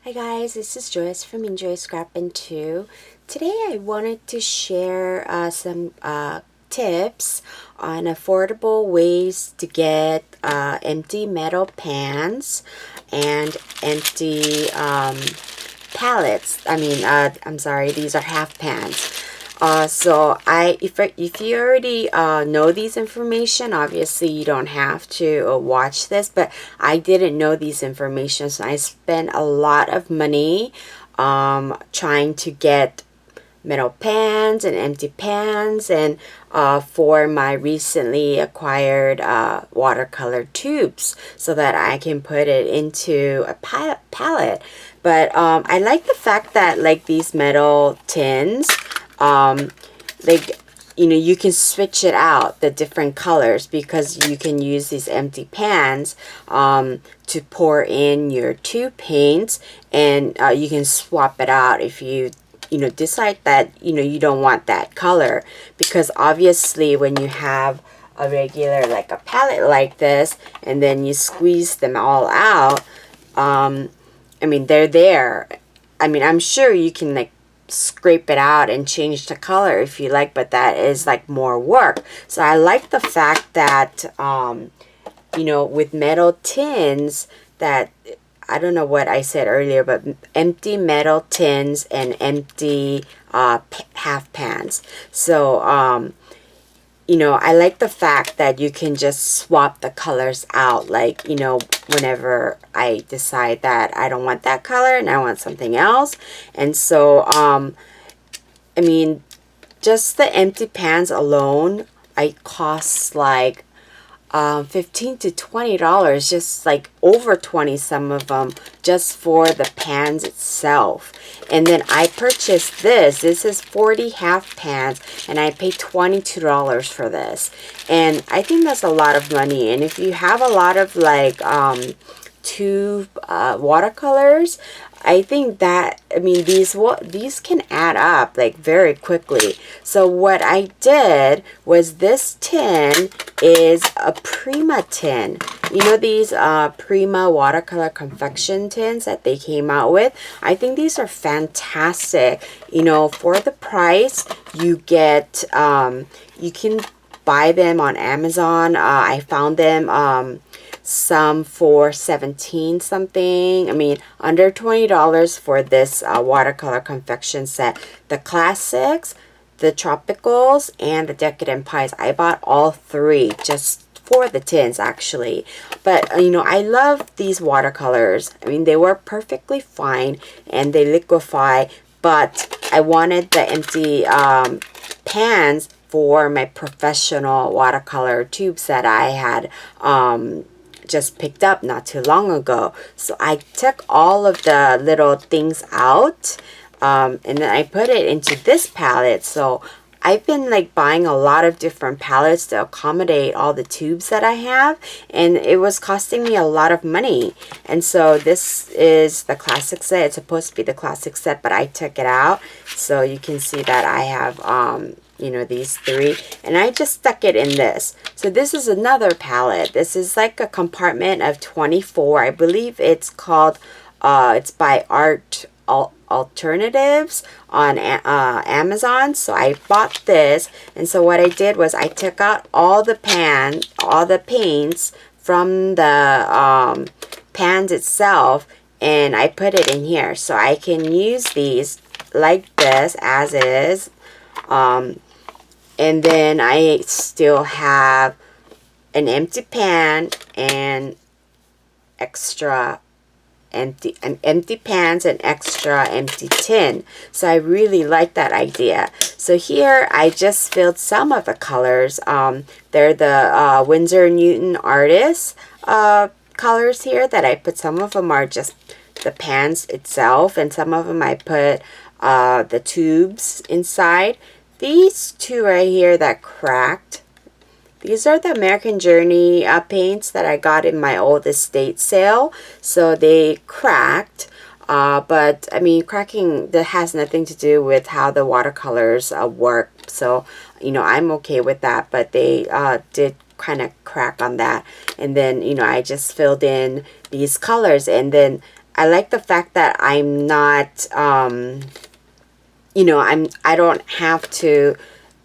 Hi guys, this is Joyce from Enjoy Scrappin' 2. Today I wanted to share some tips on affordable ways to get empty metal pans and empty pallets. I'm sorry, these are half pans. If you already know these information, obviously you don't have to watch this, but I didn't know these information, so I spent a lot of money trying to get metal pans and empty pans and for my recently acquired watercolor tubes so that I can put it into a palette. But I like the fact that like these metal tins, like you can switch it out, the different colors, because you can use these empty pans to pour in your tube paints, and you can swap it out if you decide that you don't want that color, because obviously when you have a regular like a palette like this and then you squeeze them all out, they're there. I'm sure you can like scrape it out and change the color if you like, but that is like more work. So I like the fact that with metal tins, that I don't know what I said earlier, but empty metal tins and empty half pans. So I like the fact that you can just swap the colors out, like, whenever I decide that I don't want that color and I want something else. And so, just the empty pans alone, I cost like $15 to $20, just like over 20 some of them, just for the pans itself. And then I purchased this is 40 half pans, and I paid $22 for this, and I think that's a lot of money. And if you have a lot of like tube watercolors, I think that these can add up like very quickly. So what I did was, this tin is a Prima tin. These Prima watercolor confection tins that they came out with. I think these are fantastic. For the price, you get you can buy them on Amazon. I found them some for 17 something. Under $20 for this watercolor confection set. The classics, the tropicals, and the decadent pies, I bought all three just for the tins actually. But I love these watercolors. They work perfectly fine and they liquefy, but I wanted the empty pans for my professional watercolor tubes that I had just picked up not too long ago. So I took all of the little things out, and then I put it into this palette. So I've been like buying a lot of different palettes to accommodate all the tubes that I have, and it was costing me a lot of money. And so this is the classic set. It's supposed to be the classic set, but I took it out, so you can see that I have these three, and I just stuck it in this. So this is another palette. This is like a compartment of 24. I believe it's called it's by Art Alternatives on Amazon. So I bought this, and so what I did was I took out all the paints from the pans itself, and I put it in here, so I can use these like this as is. And then I still have an empty pan and extra empty pans and extra empty tin. So I really like that idea. So here I just filled some of the colors. They're the Winsor Newton Artist colors here that I put. Some of them are just the pans itself, and some of them I put the tubes inside. These two right here that cracked, these are the American Journey paints that I got in my old estate sale. So they cracked, but cracking, that has nothing to do with how the watercolors work. So I'm okay with that, but they did kind of crack on that. And then I just filled in these colors, and then I like the fact that I'm not, you know, I don't have to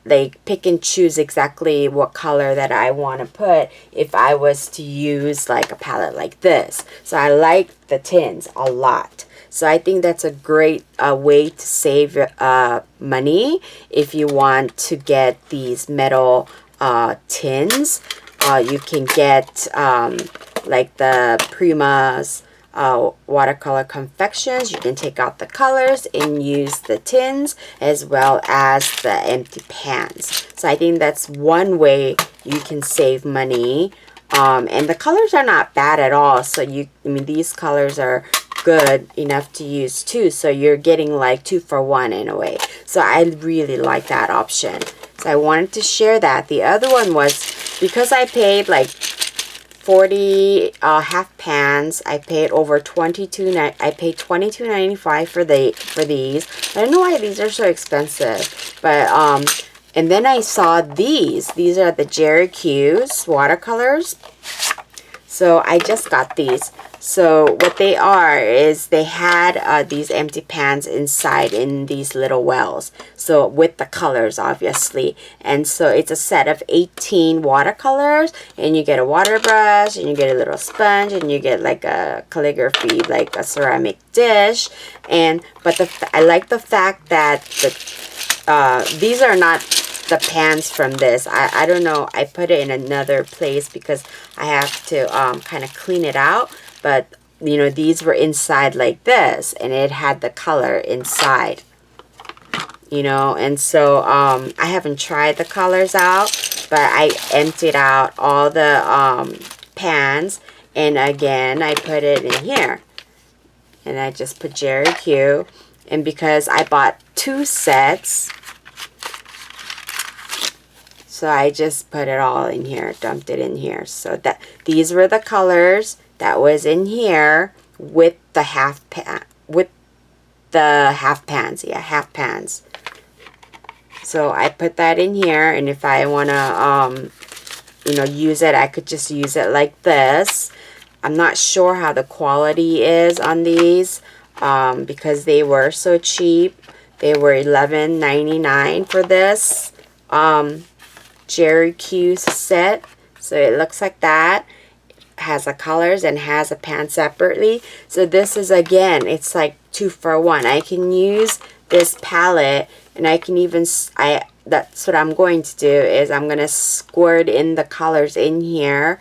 like pick and choose exactly what color that I want to put if I was to use like a palette like this. So I like the tins a lot. So I think that's a great way to save money if you want to get these metal tins. You can get like the Prima's watercolor confections. You can take out the colors and use the tins as well as the empty pans. So I think that's one way you can save money. And the colors are not bad at all. So I mean, these colors are good enough to use too. So you're getting like 2 for 1 in a way. So I really like that option. So I wanted to share that. The other one was because I paid like 40 half pans. I paid over I paid $22.95 for these. I don't know why these are so expensive, but and then I saw these. These are the Jerry Q's watercolors. So I just got these. So what they are is they had these empty pans inside in these little wells. So with the colors, obviously. And so it's a set of 18 watercolors. And you get a water brush, and you get a little sponge, and you get like a calligraphy, like a ceramic dish. But I like the fact that these are not the pans from this. I don't know. I put it in another place because I have to kind of clean it out. But, you know, these were inside like this. And it had the color inside. You know, and so I haven't tried the colors out. But I emptied out all the pans. And again, I put it in here. And I just put Jerry Q. And because I bought 2 sets, so I just put it all in here, dumped it in here. So that these were the colors that was in here with the half pans. Yeah, half pans. So I put that in here, and if I want to, you know, use it, I could just use it like this. I'm not sure how the quality is on these because they were so cheap. They were $11.99 for this Jerry Q set. So it looks like that. Has the colors and has a pan separately. So this is, again, it's like 2 for 1. I can use this palette, and I can even that's what I'm going to do is I'm going to squirt in the colors in here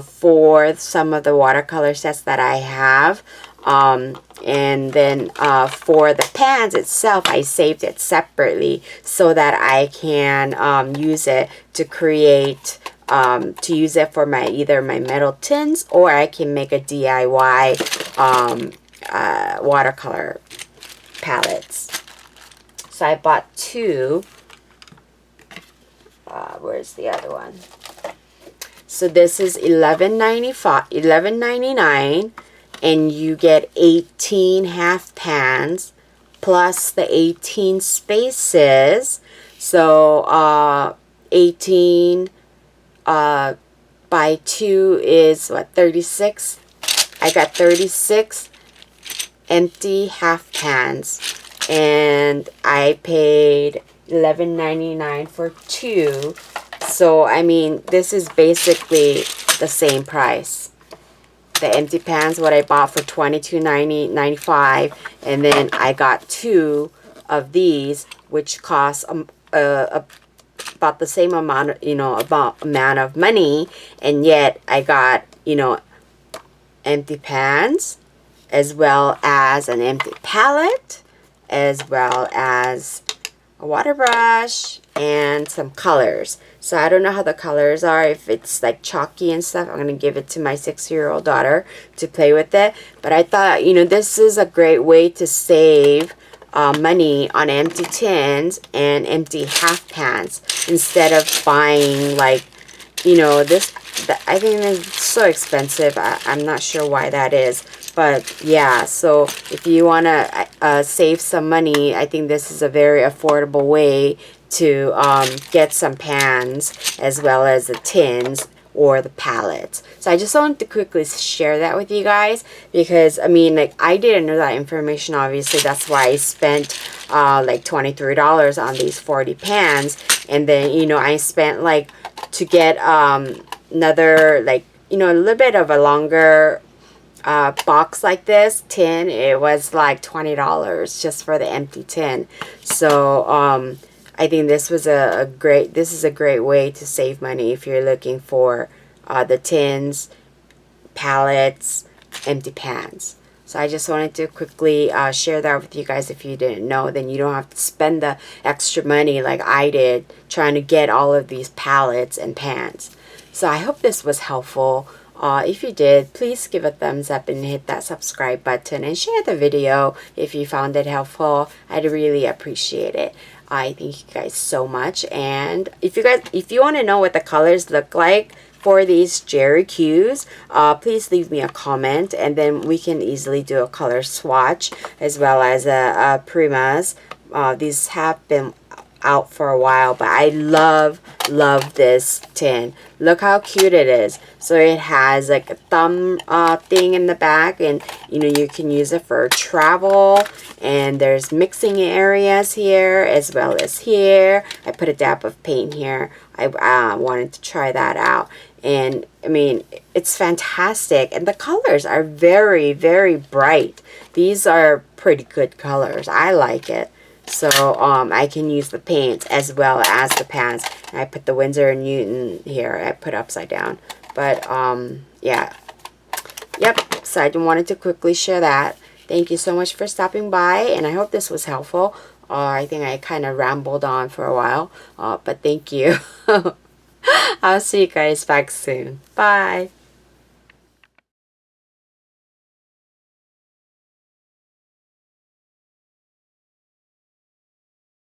for some of the watercolor sets that I have. And then for the pans itself, I saved it separately so that I can use it to create to use it for either my metal tins, or I can make a DIY watercolor palettes. So I bought 2. Where's the other one? So this is $11.99, and you get 18 half pans plus the 18 spaces. So 18 by 2 is what, 36? I got 36 empty half pans, and I paid $11.99 for 2. So I mean, this is basically the same price. The empty pans, what I bought for $22.95, and then I got 2 of these, which cost about the same amount, you know, amount of money, and yet I got, you know, empty pans as well as an empty palette, as well as a water brush and some colors. So I don't know how the colors are, if it's like chalky and stuff. I'm going to give it to my 6-year-old daughter to play with it. But I thought, you know, this is a great way to save money on empty tins and empty half pans instead of buying, like, you know, I think it's so expensive. I'm not sure why that is. But yeah, so if you want to save some money, I think this is a very affordable way to get some pans as well as the tins or the palettes. So I just wanted to quickly share that with you guys because I mean, like, I didn't know that information. Obviously, that's why I spent like $23 on these 40 pans, and then, you know, I spent like to get another, like, you know, a little bit of a longer box like this tin. It was like $20 just for the empty tin. So I think this was this is a great way to save money if you're looking for the tins, palettes, empty pans. So I just wanted to quickly share that with you guys. If you didn't know, then you don't have to spend the extra money like I did trying to get all of these palettes and pans. So I hope this was helpful. If you did, please give a thumbs up and hit that subscribe button and share the video if you found it helpful. I'd really appreciate it. I thank you guys so much. And if you want to know what the colors look like for these Jerry Q's, please leave me a comment, and then we can easily do a color swatch as well as a Prima's. These have been out for a while, but I love this tin. Look how cute it is. So it has like a thumb thing in the back, and you know, you can use it for travel, and there's mixing areas here as well as here. I put a dab of paint here. I wanted to try that out, and I mean, it's fantastic, and the colors are very, very bright. These are pretty good colors. I like it. So I can use the paint as well as the pans. And I put the Winsor & Newton here. I put upside down. But yeah. Yep. So I wanted to quickly share that. Thank you so much for stopping by, and I hope this was helpful. I think I kind of rambled on for a while. But thank you. I'll see you guys back soon. Bye.